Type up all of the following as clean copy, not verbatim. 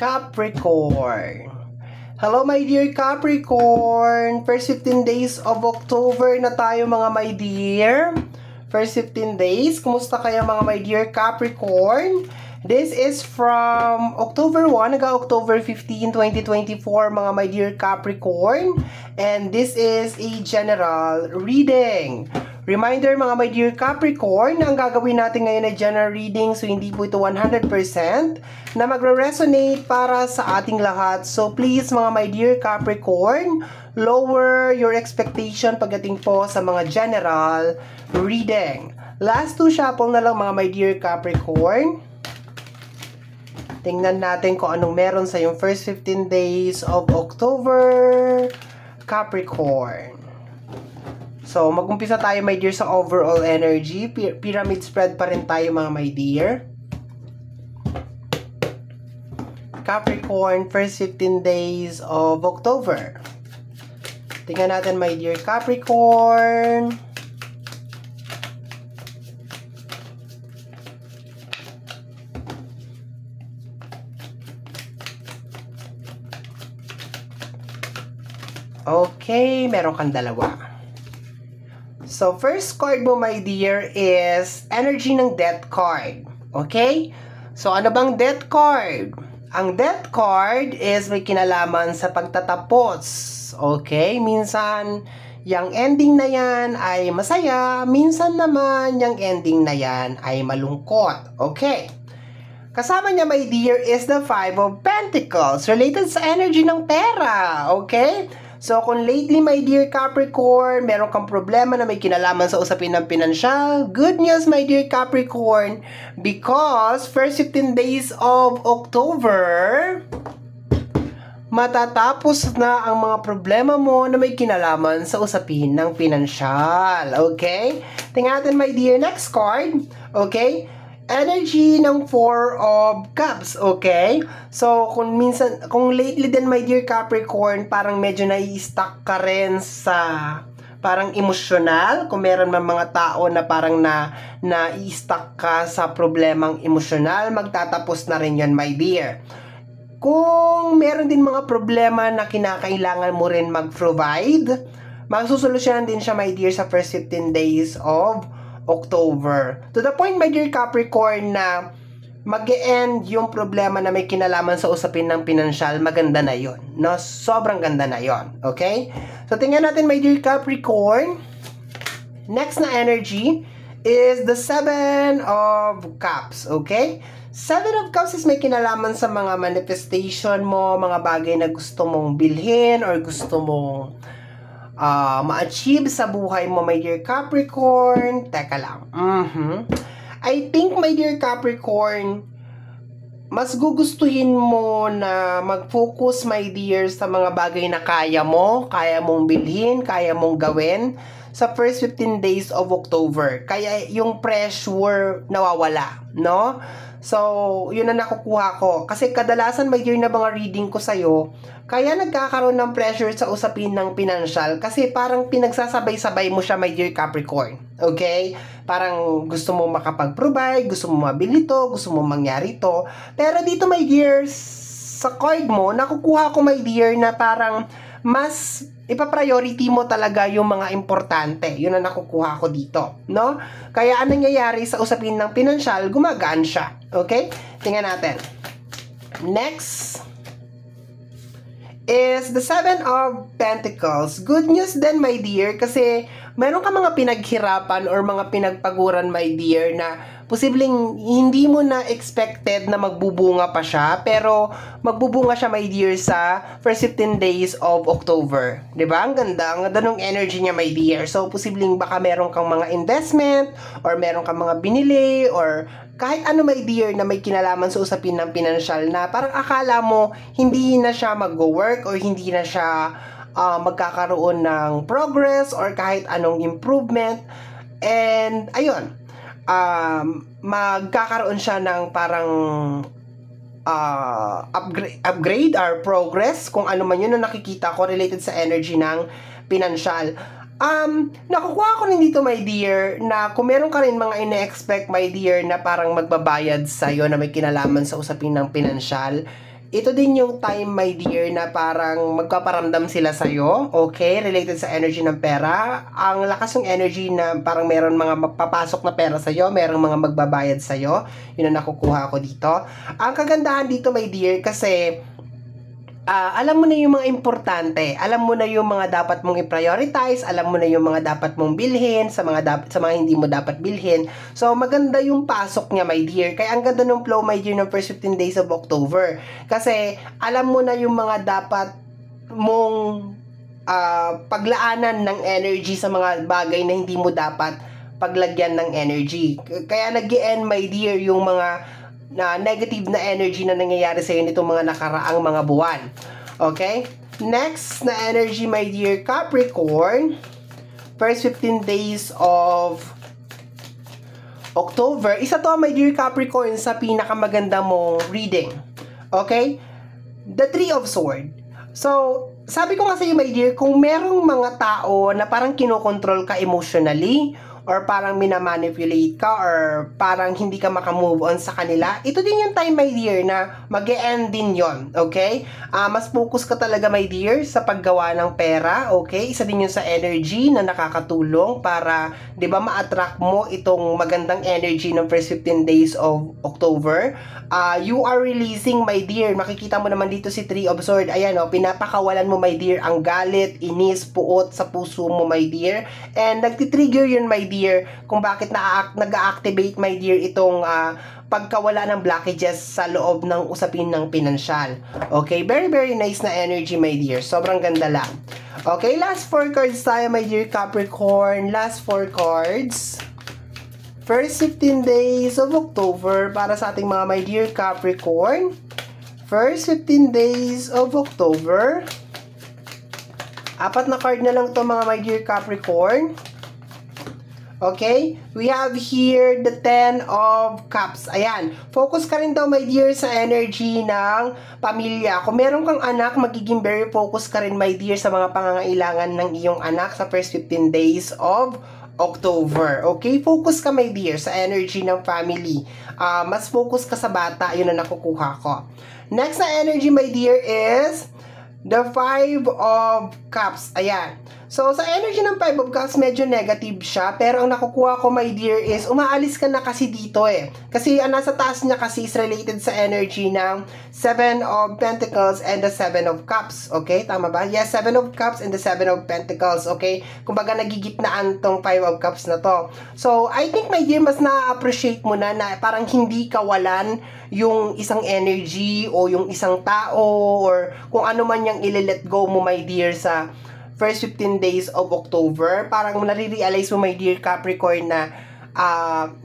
Capricorn. Hello my dear Capricorn. First 15 days of October na tayo mga my dear. First 15 days. Kumusta kayo mga my dear Capricorn? This is from October 1 hanggang October 15, 2024 mga my dear Capricorn. And this is a general reading. Reminder mga my dear Capricorn na ang gagawin natin ngayon ay general reading, so hindi po ito 100% na magre-resonate para sa ating lahat. So please mga my dear Capricorn, lower your expectation pagdating po sa mga general reading. Last two shuffle na lang mga my dear Capricorn. Tingnan natin kung anong meron sa yung first 15 days of October, Capricorn. So, mag-umpisa tayo, my dear, sa overall energy. Pyramid spread pa rin tayo, mga my dear. Capricorn, first 15 days of October. Tingnan natin, my dear Capricorn. Okay, meron kang dalawa. So, first card mo, my dear, is energy ng death card. Okay? So, ano bang death card? Ang death card is may kinalaman sa pagtatapos. Okay? Minsan, yung ending na yan ay masaya. Minsan naman, yung ending na yan ay malungkot. Okay? Kasama niya, my dear, is the Five of Pentacles. Related sa energy ng pera. Okay? So, kung lately, my dear Capricorn, meron kang problema na may kinalaman sa usapin ng pinansyal, good news, my dear Capricorn, because first 15 days of October, matatapos na ang mga problema mo na may kinalaman sa usapin ng pinansyal. Okay? Tingnan natin, my dear, next card. Okay? Energy ng Four of Cups, okay? So, kung lately din, my dear Capricorn, parang medyo nai-stuck ka rin sa parang emosyonal, kung meron man mga tao na parang na-stuck ka sa problemang emosyonal, magtatapos na rin yan, my dear. Kung meron din mga problema na kinakailangan mo rin mag-provide, magsusolusyonan din siya, my dear, sa first 15 days of October. To the point, my dear Capricorn, na mag-e-end yung problema na may kinalaman sa usapin ng pinansyal, maganda na yon, no? Sobrang ganda na yon. Okay? So, tingnan natin, my dear Capricorn. Next na energy is the Seven of Cups. Okay? Seven of Cups is may kinalaman sa mga manifestation mo, mga bagay na gusto mong bilhin or gusto mong ma-achieve sa buhay mo, my dear Capricorn. Teka lang. I think, my dear Capricorn, mas gugustuhin mo na mag-focus, my dear, sa mga bagay na kaya mong bilhin, kaya mong gawin sa first 15 days of October. Kaya yung pressure nawawala, no? So, yun na nakukuha ko. Kasi kadalasan, my dear, na mga reading ko sa'yo, kaya nagkakaroon ng pressure sa usapin ng pinansyal kasi parang pinagsasabay-sabay mo siya, my dear Capricorn. Okay? Parang gusto mo makapag-provide, gusto mo mabili to, gusto mo mangyari to. Pero dito, my dear, sa card mo, nakukuha ko, my dear, na parang mas ipa-priority mo talaga yung mga importante. Yun ang nakukuha ko dito, no? Kaya anong nangyayari sa usapin ng pinansyal, gumagaan siya. Okay? Tingnan natin. Next is the Seven of Pentacles. Good news din, my dear, kasi meron ka mga pinaghirapan or mga pinagpaguran, my dear, na posibleng hindi mo na expected na magbubunga pa siya, pero magbubunga siya, my dear, sa first 15 days of October. Diba? Ang ganda ng energy niya, my dear. So, posibleng baka meron kang mga investment, or meron kang mga binili, or kahit ano, my dear, na may kinalaman sa usapin ng pinansyal na parang akala mo hindi na siya mag-work or hindi na siya magkakaroon ng progress or kahit anong improvement. And, ayun, magkakaroon siya ng parang upgrade or progress, kung ano man yun na nakikita ko related sa energy ng pinansyal. Nakukuha ko rin dito, my dear, na kung meron ka rin mga ine-expect, my dear, na parang magbabayad sa'yo na may kinalaman sa usapin ng pinansyal, ito din yung time, my dear, na parang magpaparamdam sila sa'yo, okay? Related sa energy ng pera. Ang lakas ng energy na parang meron mga magpapasok na pera sa'yo, merong mga magbabayad sa'yo. Yun ang nakukuha ko dito. Ang kagandahan dito, my dear, kasi alam mo na yung mga importante, alam mo na yung mga dapat mong i-prioritize, alam mo na yung mga dapat mong bilhin, sa mga hindi mo dapat bilhin. So, maganda yung pasok niya, my dear. Kaya ang ganda ng flow, my dear, ng first 15 days of October. Kasi, alam mo na yung mga dapat mong paglaanan ng energy sa mga bagay na hindi mo dapat paglagyan ng energy. Kaya nag-e-end, my dear, yung mga negative na energy na nangyayari sa iyo nitong mga nakaraang mga buwan. Okay? Next na energy, my dear Capricorn, first 15 days of October. Isa to, my dear Capricorn, sa pinakamaganda mong reading. Okay? The Three of Swords. So, sabi ko nga sa iyo, my dear, kung merong mga tao na parang kinokontrol ka emotionally, or parang minamanipulate ka, or parang hindi ka makamove on sa kanila, ito din yung time, my dear, na mag-e-end din yon, okay? Mas focus ka talaga, my dear, sa paggawa ng pera, okay? Isa din yun sa energy na nakakatulong para, di ba, ma-attract mo itong magandang energy ng first 15 days of October. You are releasing, my dear, makikita mo naman dito si Three of Swords, ayan, pinapakawalan mo, my dear, ang galit, inis, puot sa puso mo, my dear, and nagtitrigger yun, my dear, kung bakit nag-activate, my dear, itong pagkawala ng blockages sa loob ng usapin ng pinansyal. Okay, very very nice na energy, my dear, sobrang ganda lang. Okay, last 4 cards tayo, my dear Capricorn, last 4 cards. First 15 days of October para sa ating mga, my dear Capricorn. First 15 days of October. 4 na card na lang to, mga, my dear Capricorn. Okay? We have here the 10 of Cups. Ayan. Focus ka rin daw, my dear, sa energy ng pamilya. Kung meron kang anak, magiging very focus ka rin, my dear, sa mga pangangailangan ng iyong anak sa first 15 days of October. Okay? Focus ka, my dear, sa energy ng family. Mas focus ka sa bata. Yun ang nakukuha ko. Next na energy, my dear, is the 5 of Cups. Ayan. So, sa energy ng 5 of Cups, medyo negative siya. Pero ang nakukuha ko, my dear, is umaalis ka na kasi dito eh. Kasi ang nasa taas niya kasi is related sa energy ng 7 of Pentacles and the 7 of Cups. Okay? Tama ba? Yes, 7 of Cups and the 7 of Pentacles. Okay? Kumbaga, nagigitnaan tong 5 of Cups na to. So, I think, my dear, mas na-appreciate mo na parang hindi kawalan yung isang energy o yung isang tao or kung ano man yung ile-let go mo, my dear, sa first 15 days of October. Parang nare-realize mo, my dear Capricorn, na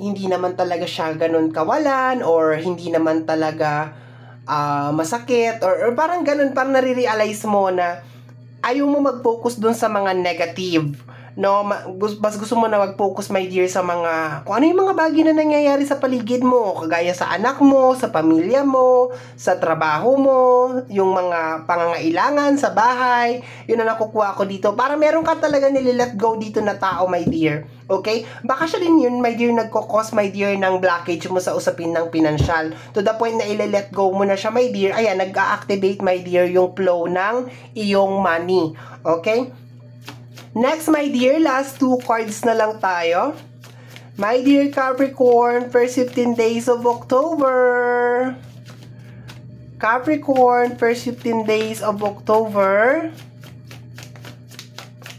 hindi naman talaga siya ganun kawalan or hindi naman talaga masakit or parang ganun. Parang nare-realize mo na ayaw mo mag-focus dun sa mga negative. No, mas gusto mo na mag-focus, my dear, sa mga kung ano yung mga bagay na nangyayari sa paligid mo, kagaya sa anak mo, sa pamilya mo, sa trabaho mo, yung mga pangangailangan sa bahay. Yun ang nakukuha ko dito. Para meron ka talaga nililet go dito na tao, my dear. Okay? Baka siya din yun, my dear, nagkukos, my dear, ng blockage mo sa usapin ng pinansyal. To the point na ile-let go mo na siya, my dear. Ayan, nag-a-activate, my dear, yung flow ng iyong money. Okay? Next, my dear, last 2 cards na lang tayo. My dear Capricorn, first 15 days of October. Capricorn, first 15 days of October.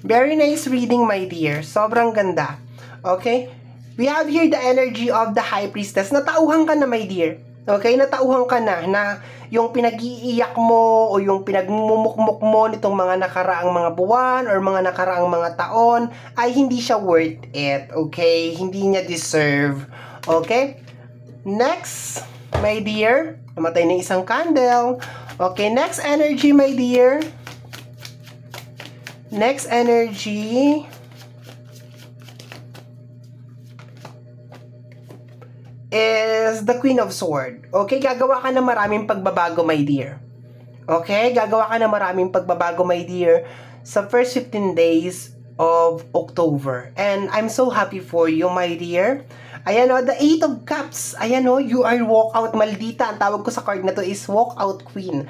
Very nice reading, my dear. Sobrang ganda. Okay? We have here the energy of the High Priestess. Natauhan ka na, my dear. Okay? Natauhan ka na yung pinag-iiyak mo o yung pinagmumukmuk mo nitong mga nakaraang mga buwan or mga nakaraang mga taon ay hindi siya worth it. Okay? Hindi niya deserve. Okay? Next, my dear. Namatay na isang candle. Okay, next energy, my dear. Next energy is the Queen of Swords. Okay, gagawa ka na maraming pagbabago, my dear. Okay, gagawa ka na maraming pagbabago, my dear, sa first 15 days of October. And I'm so happy for you, my dear. Ayan o, the Eight of Cups. Ayan o, you are walkout maldita. Ang tawag ko sa card na to is walkout queen.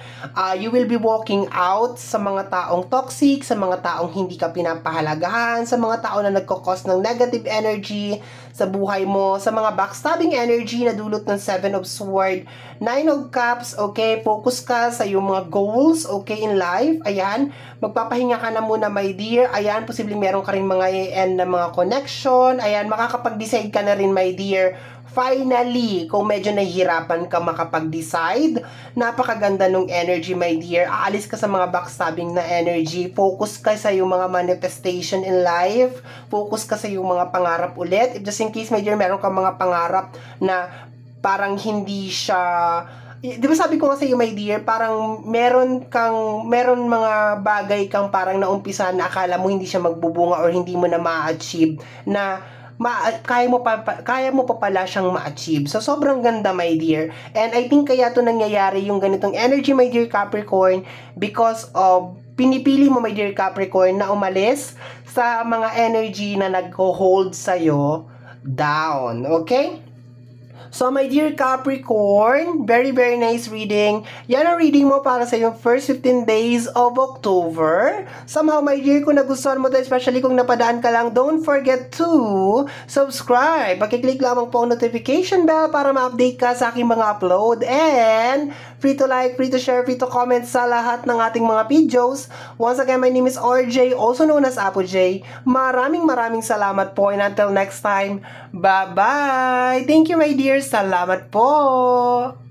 You will be walking out sa mga taong toxic, sa mga taong hindi ka pinapahalagahan, sa mga tao na nagkakos ng negative energy sa buhay mo, sa mga backstabbing energy na dulot ng Seven of Swords, Nine of Cups, okay? Focus ka sa iyong mga goals, okay, in life. Ayan, magpapahinga ka na muna, my dear. Ayan, posibleng meron ka rin mga end na mga connection. Ayan, makakapag-decide ka na rin, my dear. Finally, kung medyo nahihirapan ka makapag-decide, napakaganda nung energy, my dear. Aalis ka sa mga backstabbing na energy. Focus ka sa iyong mga manifestation in life. Focus ka sa iyong mga pangarap ulit. If just in case, my dear, meron kang mga pangarap na parang hindi siya, di ba sabi ko nga sa iyo, my dear, parang meron mga bagay kang parang naumpisa na akala mo hindi siya magbubunga or hindi mo na ma-achieve na kaya mo pa pala siyang ma-achieve. So, sobrang ganda, my dear. And I think kaya to nangyayari yung ganitong energy, my dear Capricorn, because of pinipili mo, my dear Capricorn, na umalis sa mga energy na nag-hold sa'yo down. Okay? So, my dear Capricorn, very, very nice reading. Yan ang reading mo para sa yung first 15 days of October. Somehow, my dear, kung nagustuhan mo to, especially kung napadaan ka lang, don't forget to subscribe. Pakiclick lamang po ang notification bell para ma-update ka sa aking mga upload. And free to like, free to share, free to comment sa lahat ng ating mga videos. Once again, my name is RJ, also known as Apo J. Maraming salamat po. And until next time, bye-bye! Thank you, my dear. Salamat po!